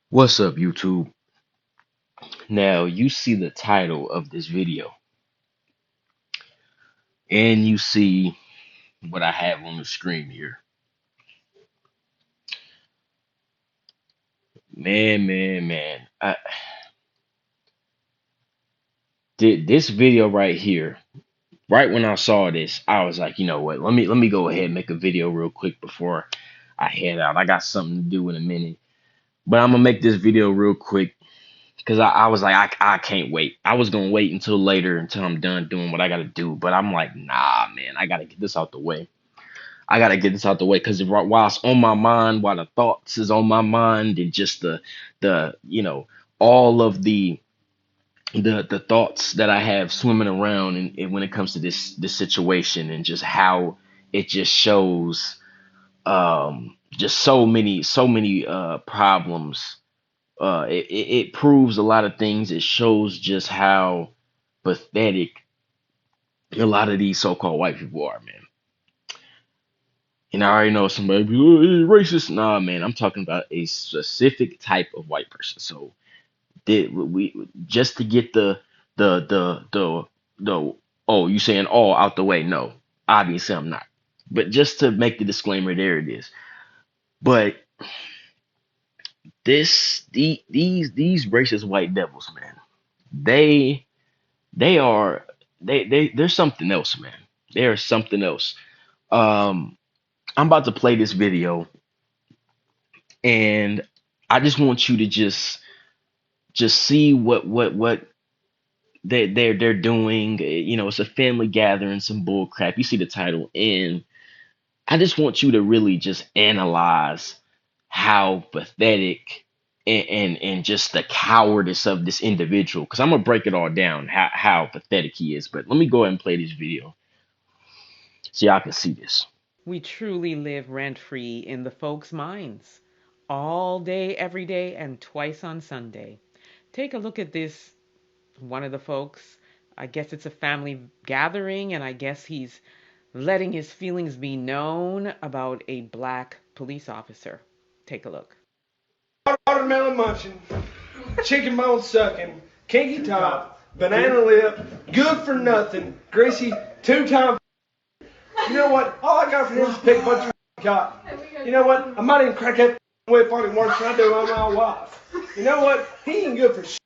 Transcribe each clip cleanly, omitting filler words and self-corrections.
What's up, YouTube? Now, you see the title of this video, and you see what I have on the screen here. Man. I did this video right here. Right when I saw this, I was like, you know what? Let me go ahead and make a video real quick before I head out. I got something to do in a minute, but I'm gonna make this video real quick because I was like, I can't wait. I was gonna wait until later until I'm done doing what I gotta do, but I'm like, nah, man, I gotta get this out the way. I gotta get this out the way because while it's on my mind, while the thoughts is on my mind, and just the all of the thoughts that I have swimming around, and when it comes to this situation, and just how it just shows just so many problems. It proves a lot of things. It shows just how pathetic a lot of these so-called white people are, man. And I already know somebody be, oh, racist. Nah, man, I'm talking about a specific type of white person. So did we just to get the oh, you saying all out the way? No, obviously I'm not. But just to make the disclaimer, there it is. But these racist white devils, man, they they are they're something else, man. They are something else. Um, I'm about to play this video, and I just want you to just see what they're doing. It's a family gathering, some bull crap. You see the title, and I just want you to really just analyze how pathetic and just the cowardice of this individual. Because I'm gonna break it all down how pathetic he is. But let me go ahead and play this video so y'all can see this. We truly live rent free in the folks' minds, all day, every day, and twice on Sunday. Take a look at this. One of the folks, I guess it's a family gathering, and I guess he's letting his feelings be known about a black police officer. Take a look. Watermelon munching, chicken bone sucking, kinky top, banana lip, good for nothing, greasy, two-time. You know what? All I got for him is a big bunch of cotton. You know what? I might even crack that whip on him worse than I do on my wife. You know what? He ain't good for shit.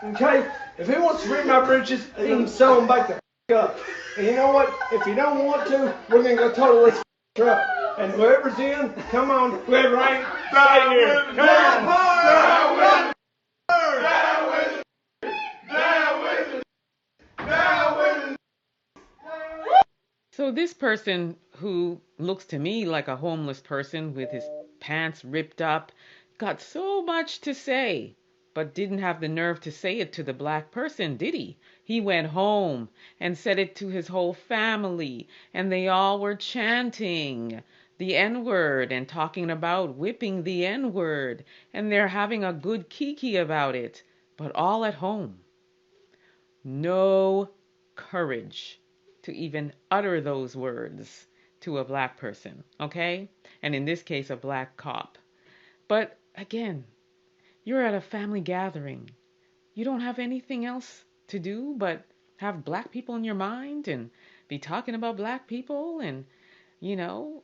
Okay? If he wants to rip my britches, he can sell them back the up. And you know what? If he don't want to, we're going to go total this truck. And whoever's in, come on. Whoever ain't, stay here. Come on. So, this person who looks to me like a homeless person with his pants ripped up got so much to say, but didn't have the nerve to say it to the black person, did he? He went home and said it to his whole family, and they all were chanting the N word and talking about whipping the N word, and they're having a good kiki about it, but all at home. No courage to even utter those words to a black person, okay? And in this case, a black cop. But again, you're at a family gathering. You don't have anything else to do but have black people in your mind and be talking about black people and,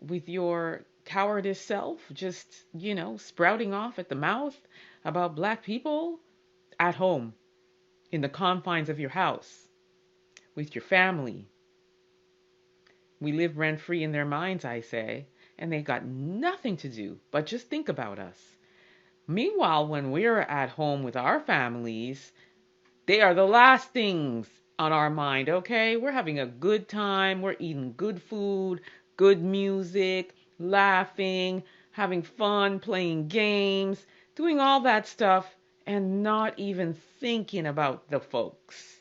with your cowardice self just, sprouting off at the mouth about black people at home in the confines of your house with your family. We live rent free in their minds, I say, and they got nothing to do but just think about us. Meanwhile, when we're at home with our families, they are the last things on our mind, okay? We're having a good time, we're eating good food, good music, laughing, having fun, playing games, doing all that stuff, and not even thinking about the folks.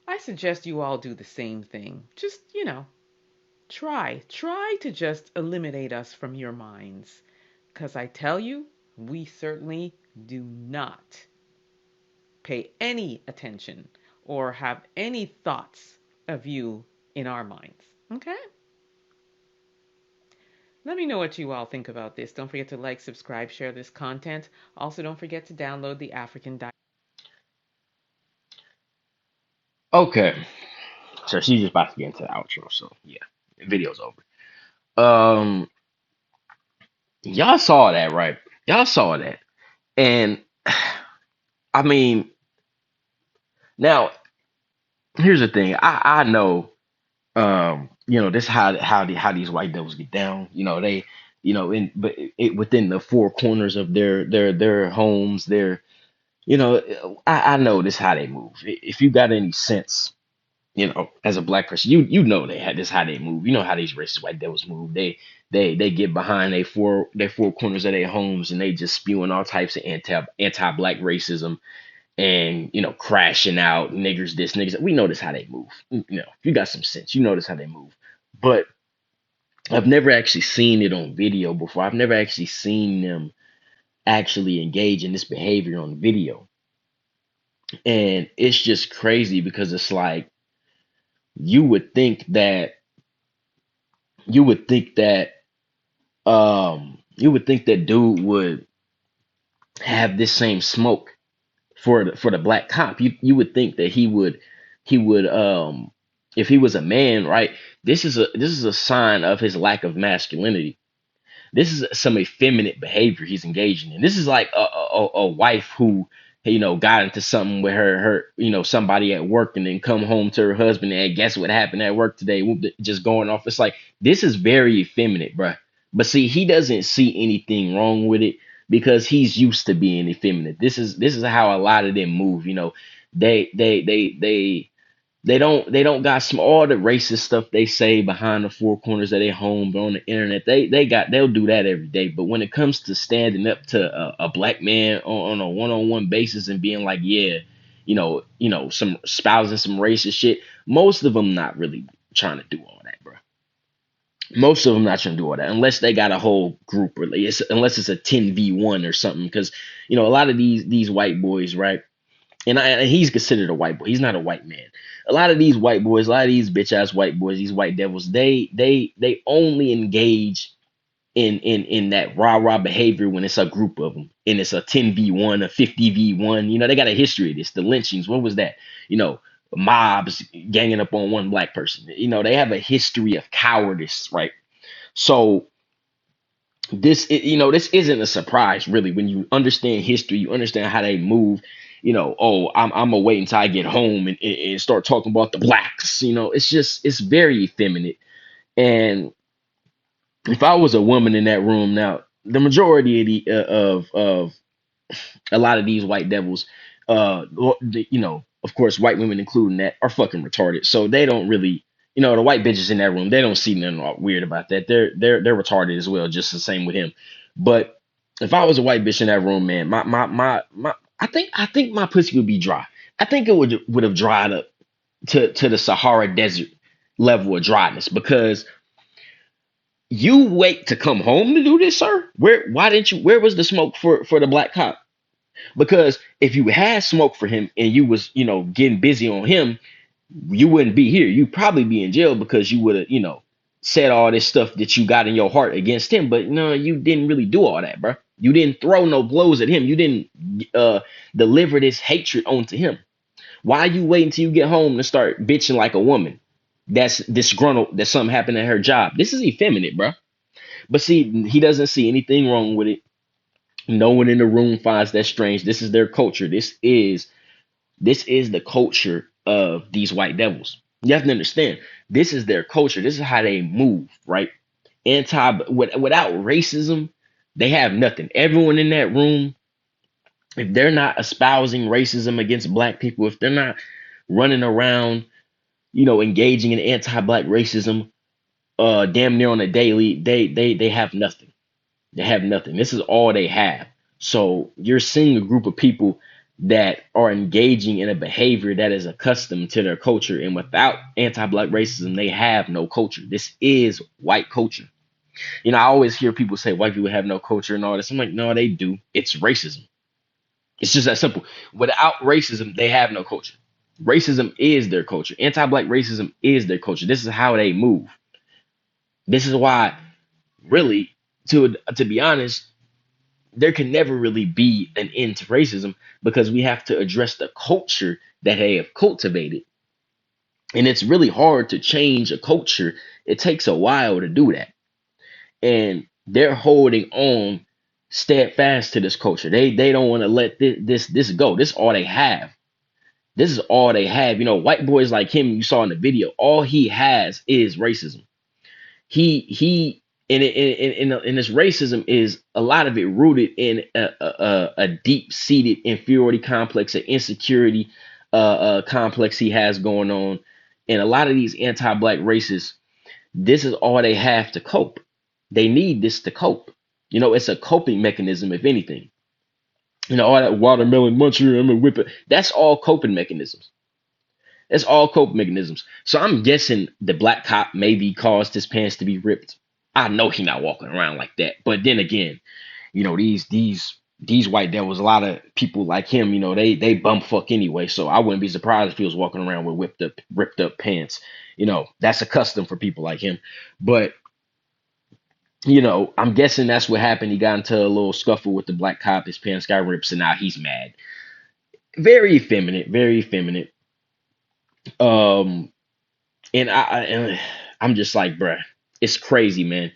I suggest you all do the same thing. Just, try to just eliminate us from your minds. Because I tell you, we certainly do not pay any attention or have any thoughts of you in our minds. Okay? Let me know what you all think about this. Don't forget to like, subscribe, share this content. Also, don't forget to download the African Diet. Okay, so she's just about to get into the outro. So yeah, the video's over. Um, y'all saw that, right? Y'all saw that, and I mean, now here's the thing. I know, this how these white devils get down. They, within the four corners of their homes, I know this how they move. If you got any sense, as a black person, you know they had this how they move. You know how these racist white devils move. They get behind they four corners of their homes and they just spewing all types of anti-black racism and crashing out niggers this niggas. We know this how they move. If you got some sense, you know this how they move. But I've never actually seen it on video before. I've never actually seen them actually engage in this behavior on video. And it's just crazy because it's like you would think that you would think that dude would have this same smoke for the black cop. You would think that he would if he was a man, right? This is a sign of his lack of masculinity. This is some effeminate behavior he's engaging in. This is like a wife who got into something with her somebody at work and then come home to her husband and guess what happened at work today. Whoop, just going off. It's like this is very effeminate, bruh. But see, he doesn't see anything wrong with it because he's used to being effeminate. This is how a lot of them move. They don't got some all the racist stuff they say behind the four corners of their home, but on the internet they'll do that every day. But when it comes to standing up to a black man on a one-on-one basis and being like, yeah, some espousing some racist shit, most of them not really trying to do all that, bro. Most of them not trying to do all that unless they got a whole group, really. Unless it's a 10v1 or something, because a lot of these white boys, right? And he's considered a white boy. He's not a white man. A lot of these white boys, a lot of these bitch ass white boys, these white devils, they only engage in that rah rah behavior when it's a group of them and it's a 10v1, a 50v1. They got a history of this. The lynchings, what was that? Mobs ganging up on one black person. They have a history of cowardice, right? So this isn't a surprise really when you understand history. You understand how they move. Oh, I'm gonna wait until I get home and start talking about the blacks. It's very effeminate. And if I was a woman in that room, now the majority of a lot of these white devils, of course, white women including that, are fucking retarded. So they don't really, the white bitches in that room, they don't see nothing weird about that. They're retarded as well, just the same with him. But if I was a white bitch in that room, man, I think my pussy would be dry. I think it would have dried up to the Sahara Desert level of dryness because you wait to come home to do this, sir. Where was the smoke for the black cop? Because if you had smoke for him and you was, getting busy on him, you wouldn't be here. You'd probably be in jail because you would have, said all this stuff that you got in your heart against him. But no, you didn't really do all that, bro. You didn't throw no blows at him. You didn't deliver this hatred onto him. Why you wait until you get home to start bitching like a woman that's disgruntled that something happened at her job? This is effeminate, bro. But see, he doesn't see anything wrong with it. No one in the room finds that strange. This is their culture. This is the culture of these white devils. You have to understand. This is their culture. This is how they move, right? Without racism, they have nothing. Everyone in that room, if they're not espousing racism against black people, if they're not running around, engaging in anti-black racism, damn near on a daily, they have nothing. They have nothing. This is all they have. So you're seeing a group of people that are engaging in a behavior that is accustomed to their culture. And without anti-black racism, they have no culture. This is white culture. I always hear people say white people have no culture and all this. I'm like, no, they do. It's racism. It's just that simple. Without racism, they have no culture. Racism is their culture. Anti-black racism is their culture. This is how they move. This is why really, to be honest, there can never really be an end to racism because we have to address the culture that they have cultivated. And it's really hard to change a culture. It takes a while to do that. And they're holding on steadfast to this culture. They don't want to let this go. This is all they have. This is all they have. You know, white boys like him, you saw in the video, all he has is racism. He and this racism is a lot of it rooted in a deep seated inferiority complex, an insecurity complex he has going on, and a lot of these anti-black racists, this is all they have to cope. They need this to cope. You know, it's a coping mechanism, if anything. You know, all that watermelon muncher, I'm gonna whip it. That's all coping mechanisms. It's all coping mechanisms. So I'm guessing the black cop maybe caused his pants to be ripped. I know he not walking around like that. But then again, you know, these white devils, a lot of people like him, you know, they bum fuck anyway. So I wouldn't be surprised if he was walking around with ripped up pants. You know, that's a custom for people like him. But you know, I'm guessing that's what happened. He got into a little scuffle with the black cop. His pants got ripped, so now he's mad. Very effeminate, very effeminate. Um, and I'm just like, bruh, it's crazy, man.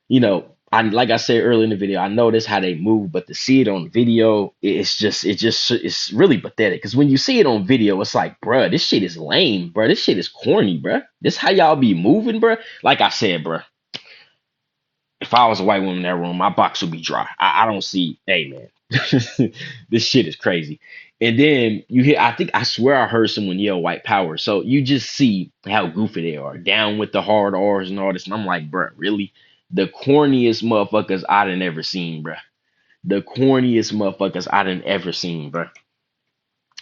You know, I like I said earlier in the video, I notice how they move, but to see it on video, it's really pathetic. Because when you see it on video, it's like, bruh, this shit is lame, bruh. This shit is corny, bruh. This how y'all be moving, bruh. Like I said, bruh, if I was a white woman in that room, my box would be dry. I don't see, hey man, this shit is crazy. And then you hear, I swear I heard someone yell white power. So you just see how goofy they are, down with the hard R's and all this. And I'm like, bruh, really? The corniest motherfuckers I done ever seen, bruh. The corniest motherfuckers I done ever seen, bruh.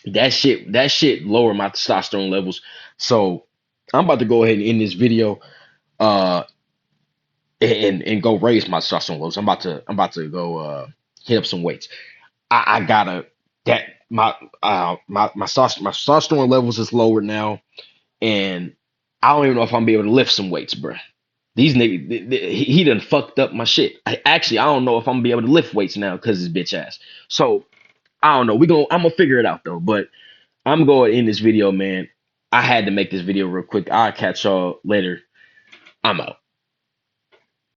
That shit lowered my testosterone levels. So I'm about to go ahead and end this video. Uh, and go raise my testosterone levels. I'm about to go hit up some weights. I gotta that my testosterone levels is lower now, and I don't even know if I'm gonna be able to lift some weights, bro. These niggas, he done fucked up my shit. I don't know if I'm gonna be able to lift weights now because his bitch ass. So I don't know. I'm gonna figure it out though. But I'm going in this video, man. I had to make this video real quick. I'll catch y'all later. I'm out.